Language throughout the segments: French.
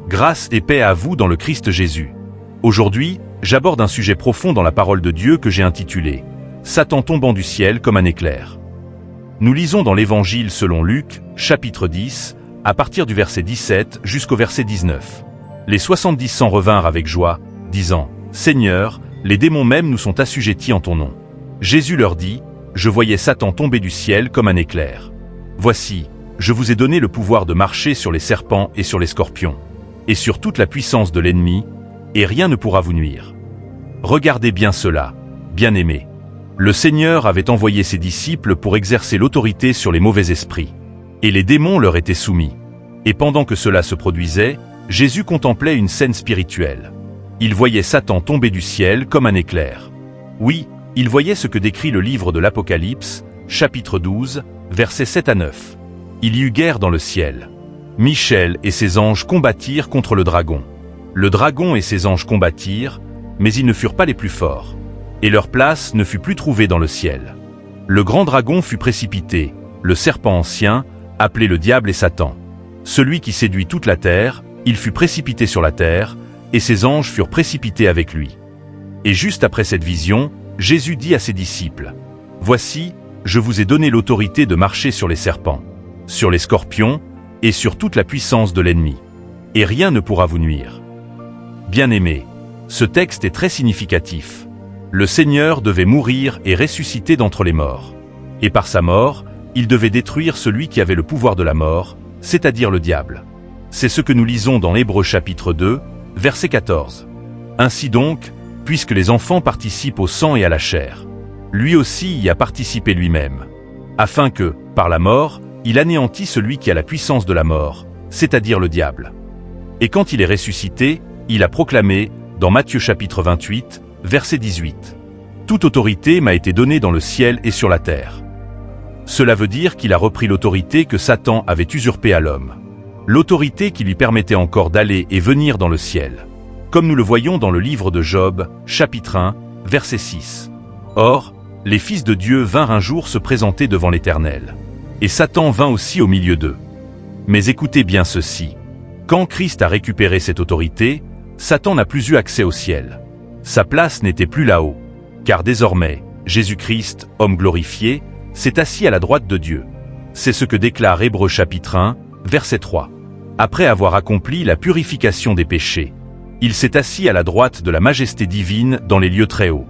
Grâce et paix à vous dans le Christ Jésus. Aujourd'hui, j'aborde un sujet profond dans la parole de Dieu que j'ai intitulé « Satan tombant du ciel comme un éclair ». Nous lisons dans l'Évangile selon Luc, chapitre 10, à partir du verset 17 jusqu'au verset 19. Les 70 s'en revinrent avec joie, disant « Seigneur, les démons même nous sont assujettis en ton nom. » Jésus leur dit « Je voyais Satan tomber du ciel comme un éclair. Voici, je vous ai donné le pouvoir de marcher sur les serpents et sur les scorpions, et sur toute la puissance de l'ennemi, et rien ne pourra vous nuire. Regardez bien cela, bien-aimés. Le Seigneur avait envoyé ses disciples pour exercer l'autorité sur les mauvais esprits, et les démons leur étaient soumis. Et pendant que cela se produisait, Jésus contemplait une scène spirituelle. Il voyait Satan tomber du ciel comme un éclair. Oui, il voyait ce que décrit le livre de l'Apocalypse, chapitre 12, versets 7 à 9. Il y eut guerre dans le ciel. Michel et ses anges combattirent contre le dragon. Le dragon et ses anges combattirent, mais ils ne furent pas les plus forts. Et leur place ne fut plus trouvée dans le ciel. Le grand dragon fut précipité, le serpent ancien, appelé le diable et Satan. Celui qui séduit toute la terre, il fut précipité sur la terre, et ses anges furent précipités avec lui. Et juste après cette vision, Jésus dit à ses disciples, « Voici, je vous ai donné l'autorité de marcher sur les serpents, sur les scorpions, et sur toute la puissance de l'ennemi. Et rien ne pourra vous nuire. » Bien-aimés, ce texte est très significatif. Le Seigneur devait mourir et ressusciter d'entre les morts. Et par sa mort, il devait détruire celui qui avait le pouvoir de la mort, c'est-à-dire le diable. C'est ce que nous lisons dans Hébreux chapitre 2, verset 14. Ainsi donc, puisque les enfants participent au sang et à la chair, lui aussi y a participé lui-même, afin que, par la mort, il anéantit celui qui a la puissance de la mort, c'est-à-dire le diable. Et quand il est ressuscité, il a proclamé, dans Matthieu chapitre 28, verset 18, « Toute autorité m'a été donnée dans le ciel et sur la terre. » Cela veut dire qu'il a repris l'autorité que Satan avait usurpée à l'homme. L'autorité qui lui permettait encore d'aller et venir dans le ciel. Comme nous le voyons dans le livre de Job, chapitre 1, verset 6. Or, les fils de Dieu vinrent un jour se présenter devant l'Éternel. Et Satan vint aussi au milieu d'eux. Mais écoutez bien ceci. Quand Christ a récupéré cette autorité, Satan n'a plus eu accès au ciel. Sa place n'était plus là-haut. Car désormais, Jésus-Christ, homme glorifié, s'est assis à la droite de Dieu. C'est ce que déclare Hébreux chapitre 1, verset 3. Après avoir accompli la purification des péchés, il s'est assis à la droite de la majesté divine dans les lieux très hauts.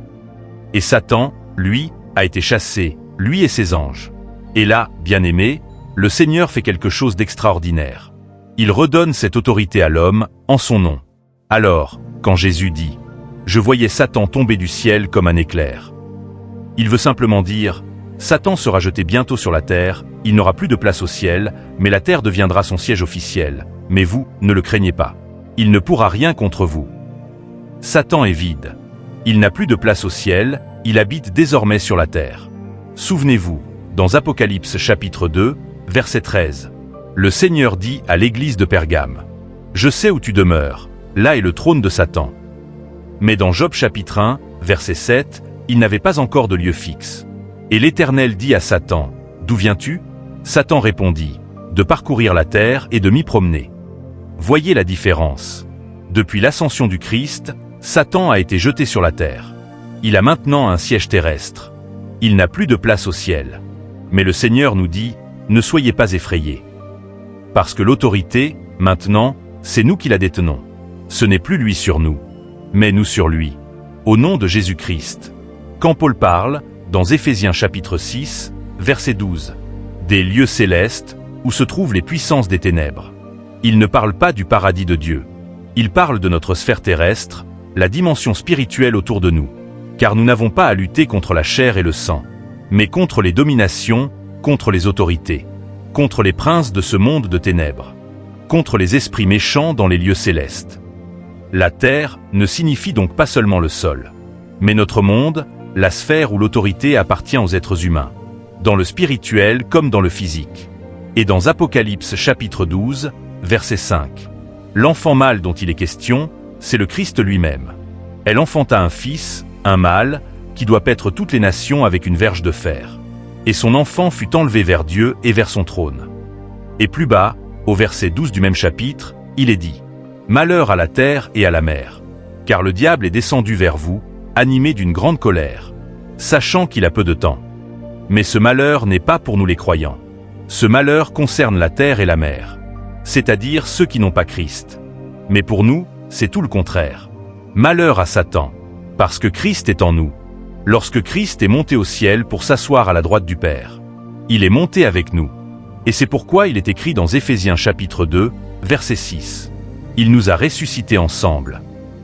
Et Satan, lui, a été chassé, lui et ses anges. Et là, bien-aimé, le Seigneur fait quelque chose d'extraordinaire. Il redonne cette autorité à l'homme, en son nom. Alors, quand Jésus dit « Je voyais Satan tomber du ciel comme un éclair », il veut simplement dire « Satan sera jeté bientôt sur la terre, il n'aura plus de place au ciel, mais la terre deviendra son siège officiel. Mais vous, ne le craignez pas. Il ne pourra rien contre vous. » Satan est vide. Il n'a plus de place au ciel, il habite désormais sur la terre. Souvenez-vous, dans Apocalypse chapitre 2, verset 13, le Seigneur dit à l'église de Pergame, « Je sais où tu demeures, là est le trône de Satan. » Mais dans Job chapitre 1, verset 7, il n'avait pas encore de lieu fixe. Et l'Éternel dit à Satan, « D'où viens-tu » Satan répondit, « De parcourir la terre et de m'y promener. » Voyez la différence. Depuis l'ascension du Christ, Satan a été jeté sur la terre. Il a maintenant un siège terrestre. Il n'a plus de place au ciel. Mais le Seigneur nous dit, « Ne soyez pas effrayés. » Parce que l'autorité, maintenant, c'est nous qui la détenons. Ce n'est plus lui sur nous, mais nous sur lui. Au nom de Jésus-Christ. Quand Paul parle, dans Éphésiens chapitre 6, verset 12, des lieux célestes, où se trouvent les puissances des ténèbres, il ne parle pas du paradis de Dieu. Il parle de notre sphère terrestre, la dimension spirituelle autour de nous. Car nous n'avons pas à lutter contre la chair et le sang, mais contre les dominations, contre les autorités, contre les princes de ce monde de ténèbres, contre les esprits méchants dans les lieux célestes. La terre ne signifie donc pas seulement le sol, mais notre monde, la sphère où l'autorité appartient aux êtres humains, dans le spirituel comme dans le physique. Et dans Apocalypse chapitre 12, verset 5, l'enfant mâle dont il est question, c'est le Christ lui-même. Elle enfanta un fils, un mâle, qui doit paître toutes les nations avec une verge de fer. Et son enfant fut enlevé vers Dieu et vers son trône. Et plus bas, au verset 12 du même chapitre, il est dit, « Malheur à la terre et à la mer. Car le diable est descendu vers vous, animé d'une grande colère, sachant qu'il a peu de temps. Mais ce malheur n'est pas pour nous les croyants. Ce malheur concerne la terre et la mer, c'est-à-dire ceux qui n'ont pas Christ. Mais pour nous, c'est tout le contraire. Malheur à Satan, parce que Christ est en nous. Lorsque Christ est monté au ciel pour s'asseoir à la droite du Père, il est monté avec nous. Et c'est pourquoi il est écrit dans Éphésiens chapitre 2, verset 6. Il nous a ressuscités ensemble,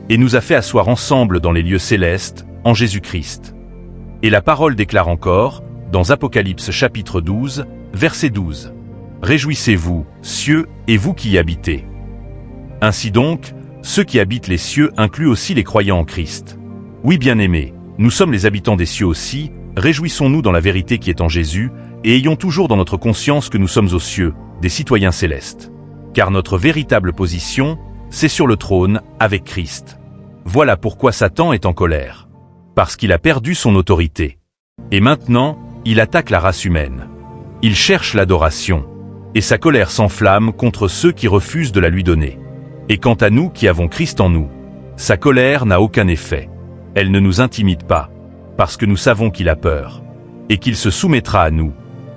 et nous a fait asseoir ensemble dans les lieux célestes, en Jésus-Christ. Et la parole déclare encore, dans Apocalypse chapitre 12, verset 12. Réjouissez-vous, cieux, et vous qui y habitez. Ainsi donc, ceux qui habitent les cieux incluent aussi les croyants en Christ. Oui, bien-aimés, nous sommes les habitants des cieux aussi, réjouissons-nous dans la vérité qui est en Jésus, et ayons toujours dans notre conscience que nous sommes aux cieux, des citoyens célestes. Car notre véritable position, c'est sur le trône, avec Christ. Voilà pourquoi Satan est en colère. Parce qu'il a perdu son autorité. Et maintenant, il attaque la race humaine. Il cherche l'adoration. Et sa colère s'enflamme contre ceux qui refusent de la lui donner. Et quant à nous qui avons Christ en nous, sa colère n'a aucun effet. Elle ne nous intimide pas, parce que nous savons qu'il a peur, et qu'il se soumettra à nous,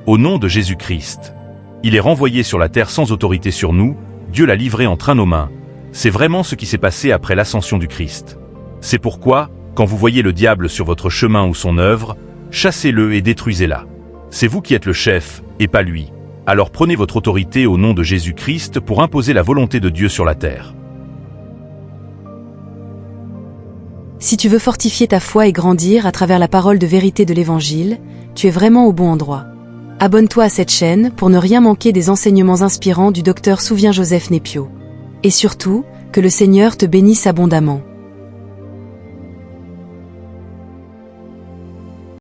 au nom de Jésus-Christ. Il est renvoyé sur la terre sans autorité sur nous, Dieu l'a livré entre nos mains. C'est vraiment ce qui s'est passé après l'ascension du Christ. C'est pourquoi, quand vous voyez le diable sur votre chemin ou son œuvre, chassez-le et détruisez-la. C'est vous qui êtes le chef, et pas lui. Alors prenez votre autorité au nom de Jésus-Christ pour imposer la volonté de Dieu sur la terre. Si tu veux fortifier ta foi et grandir à travers la parole de vérité de l'Évangile, tu es vraiment au bon endroit. Abonne-toi à cette chaîne pour ne rien manquer des enseignements inspirants du Dr Souvien Joseph Népio. Et surtout, que le Seigneur te bénisse abondamment.